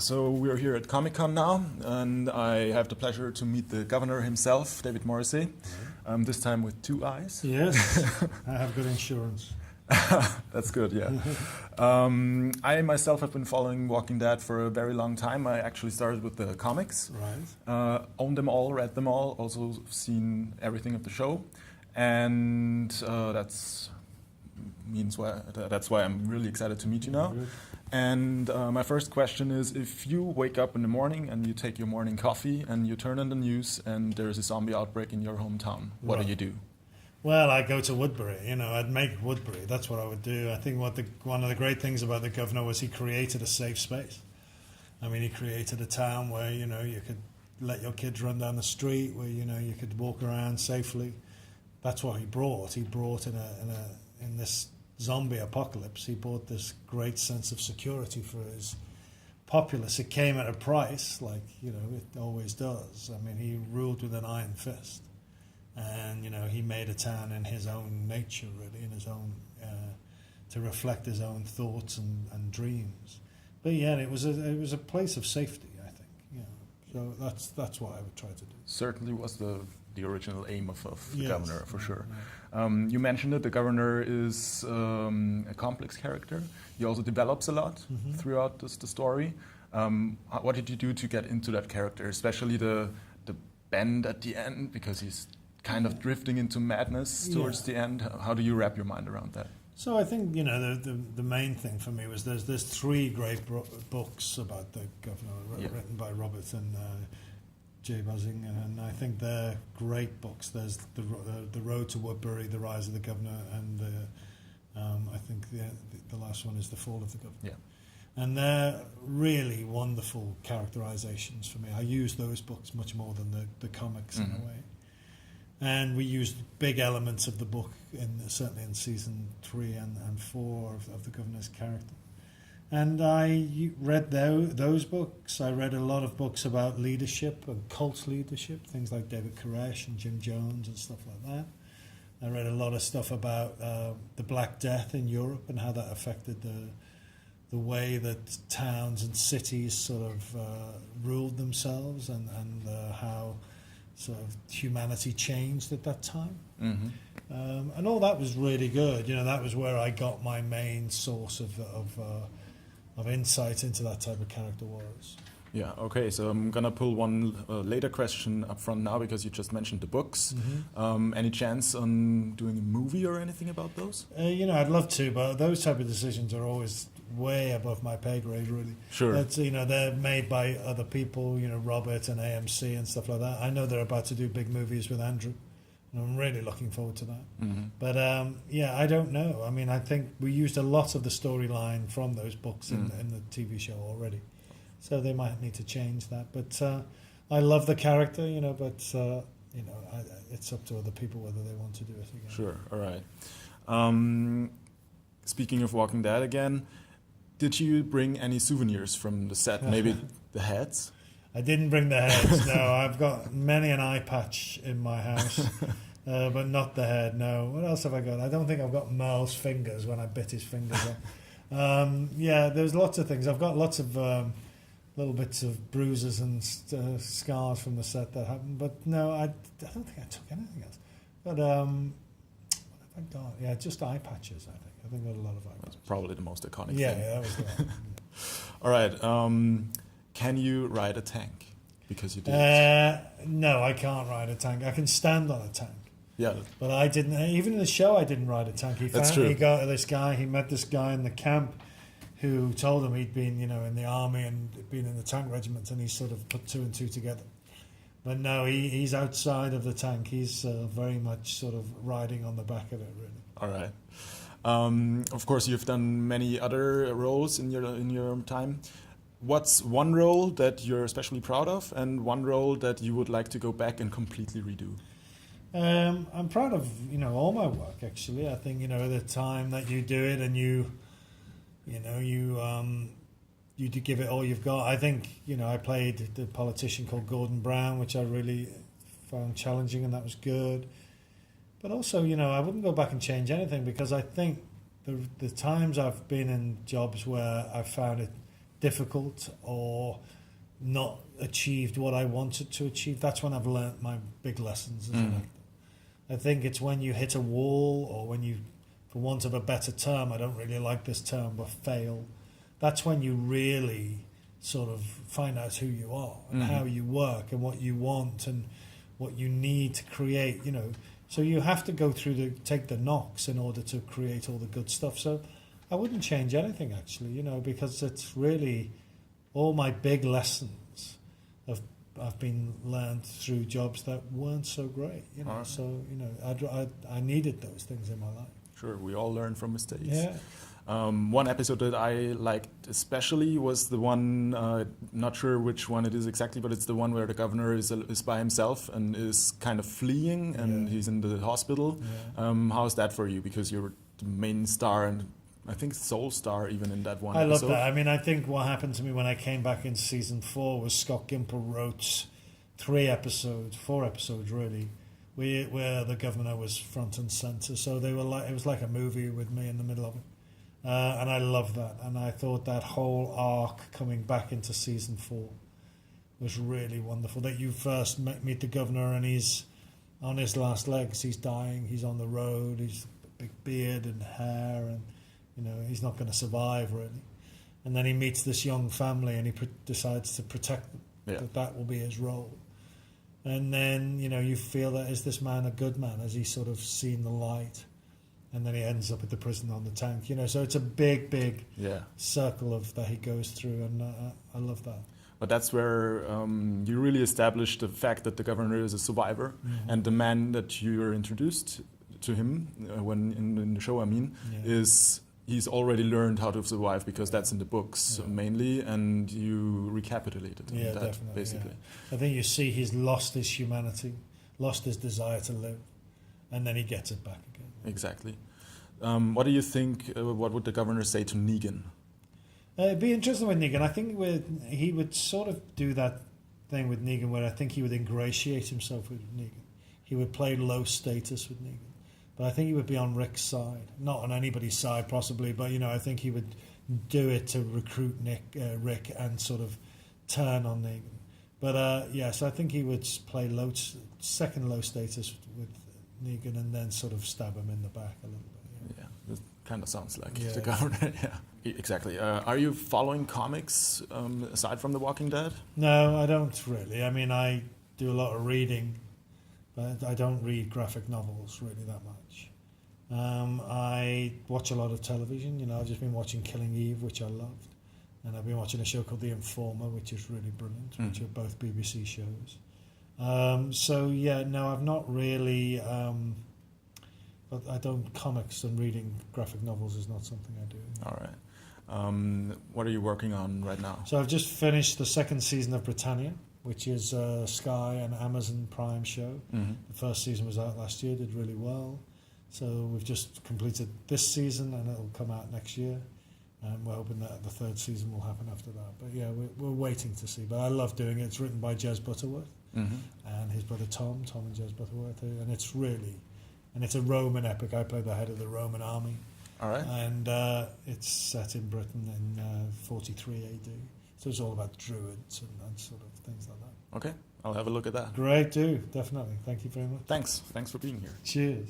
So we're here at Comic-Con now, and I have the pleasure to meet the governor himself, David Morrissey, this time with two eyes. Yes, I have good insurance. That's good, yeah. I myself have been following Walking Dead for a very long time. I actually started with the comics. Right. Owned them all, read them all, also seen everything of the show. And that's why I'm really excited to meet you now. Good. And my first question is, if you wake up in the morning and you take your morning coffee and you turn on the news and there's a zombie outbreak in your hometown, what do you do? Well, I go to Woodbury. I'd make Woodbury. That's what I would do. I think one of the great things about the governor was he created a safe space. I mean, he created a town where you could let your kids run down the street, where you could walk around safely. That's what he brought. He brought in this zombie apocalypse, he brought this great sense of security for his populace. It came at a price, like it always does. I mean, he ruled with an iron fist, and he made a town in his own nature, really, in his own to reflect his own thoughts and dreams. But yeah, it was a place of safety, I think. So that's what I would try to do. Certainly was the original aim of the Yes. governor, for sure. Right. You mentioned it, the governor is a complex character. He also develops a lot throughout the story. What did you do to get into that character, especially the bend at the end, because he's kind of drifting into madness towards the end? How do you wrap your mind around that? So I think the main thing for me was there's three great books about the governor written by Robert and J. Buzzing, and I think they're great books. There's the Road to Woodbury, The Rise of the Governor, and I think the last one is The Fall of the Governor. Yeah. And they're really wonderful characterizations for me. I use those books much more than the comics in a way. And we used big elements of the book, certainly in season 3 and 4 of the governor's character. And I read those books. I read a lot of books about leadership and cult leadership, things like David Koresh and Jim Jones and stuff like that. I read a lot of stuff about the Black Death in Europe and how that affected the way that towns and cities sort of ruled themselves and how sort of humanity changed at that time. And all that was really good. That was where I got my main source of insight into that type of character was. Yeah, okay, so I'm going to pull one later question up front now, because you just mentioned the books. Any chance on doing a movie or anything about those? I'd love to, but those type of decisions are always way above my pay grade, really. Sure. That's, they're made by other people, Robert and AMC and stuff like that. I know they're about to do big movies with Andrew, and I'm really looking forward to that. But I don't know. I mean, I think we used a lot of the storyline from those books in the TV show already, so they might need to change that. But I love the character, but it's up to other people whether they want to do it again. Sure. All right. Speaking of Walking Dead again, did you bring any souvenirs from the set? Maybe the heads? I didn't bring the heads, no. I've got many an eye patch in my house, but not the head, no. What else have I got? I don't think I've got Merle's fingers when I bit his fingers off. There's lots of things. I've got lots of little bits of bruises and scars from the set that happened, but no, I don't think I took anything else. But what have I got? Yeah, just eye patches, I think. I think I got a lot of eye patches. That's probably the most iconic thing. Yeah, that was the one. All right. Can you ride a tank? Because you did. No, I can't ride a tank. I can stand on a tank. Yeah. But I didn't. Even in the show, I didn't ride a tank. He got this guy. He met this guy in the camp who told him he'd been, in the army and been in the tank regiment, and he sort of put 2 and 2 together. But no, he's outside of the tank. He's very much sort of riding on the back of it, really. All right. Of course, you've done many other roles in your time. What's one role that you're especially proud of, and one role that you would like to go back and completely redo? I'm proud of all my work, actually. I think the time that you do it and you do give it all you've got. I think I played the politician called Gordon Brown, which I really found challenging, and that was good. But also, I wouldn't go back and change anything, because I think the times I've been in jobs where I've found it difficult or not achieved what I wanted to achieve, that's when I've learnt my big lessons as an actor. I think it's when you hit a wall, or when you, for want of a better term, I don't really like this term, but fail. That's when you really sort of find out who you are and how you work and what you want and what you need to create, you know. So you have to go through take the knocks in order to create all the good stuff. So I wouldn't change anything, actually, you know, because it's really all my big lessons have been learned through jobs that weren't so great, you know. Right. So, you know, I needed those things in my life. Sure, we all learn from mistakes. Yeah. One episode that I liked especially was the one, not sure which one it is exactly, but it's the one where the governor is by himself and is kind of fleeing, and he's in the hospital. Yeah. How is that for you? Because you're the main star and I think sole star even in that one episode. I love that. I mean, I think what happened to me when I came back in season 4 was Scott Gimple wrote 4 episodes really, where the governor was front and center. So they were it was like a movie with me in the middle of it. And I love that. And I thought that whole arc coming back into season 4 was really wonderful. That you first meet the governor and he's on his last legs. He's dying. He's on the road. He's a big beard and hair, and you know he's not going to survive really. And then he meets this young family and he decides to protect them. Yeah. That will be his role. And then you know you feel that, is this man a good man? Has he sort of seen the light? And then he ends up at the prison on the tank, you know. So it's a big circle that he goes through, and I love that. But that's where you really establish the fact that the governor is a survivor, and the man that you are introduced to him when in the show, I mean, is he's already learned how to survive, because that's in the books mainly, and you recapitulated that definitely, basically. Yeah. I think you see he's lost his humanity, lost his desire to live, and then he gets it back again. Exactly. What do you think, what would the governor say to Negan? It'd be interesting with Negan. I think he would sort of do that thing with Negan where I think he would ingratiate himself with Negan. He would play low status with Negan. But I think he would be on Rick's side. Not on anybody's side, possibly, but, you know, I think he would do it to recruit Rick and sort of turn on Negan. But, yes, I think he would play second low status with Negan and then sort of stab him in the back a little bit. Yeah, that kind of sounds like the governor. Yeah, exactly. Are you following comics aside from The Walking Dead? No, I don't really. I mean, I do a lot of reading, but I don't read graphic novels really that much. I watch a lot of television. You know, I've just been watching Killing Eve, which I loved, and I've been watching a show called The Informer, which is really brilliant, which are both BBC shows. So yeah, no, I've not really. But I don't comics and reading graphic novels is not something I do. All right. What are you working on right now? So I've just finished the 2nd season of Britannia, which is a Sky and Amazon Prime show. The first season was out last year, did really well. So we've just completed this season, and it'll come out next year. And we're hoping that the 3rd season will happen after that. But yeah, we're waiting to see. But I love doing it. It's written by Jez Butterworth and his brother Tom and Jez Butterworth. And it's it's a Roman epic. I play the head of the Roman army. All right. And it's set in Britain in 43 AD. So it's all about druids and sort of things like that. Okay, I'll have a look at that. Great, definitely. Thank you very much. Thanks for being here. Cheers.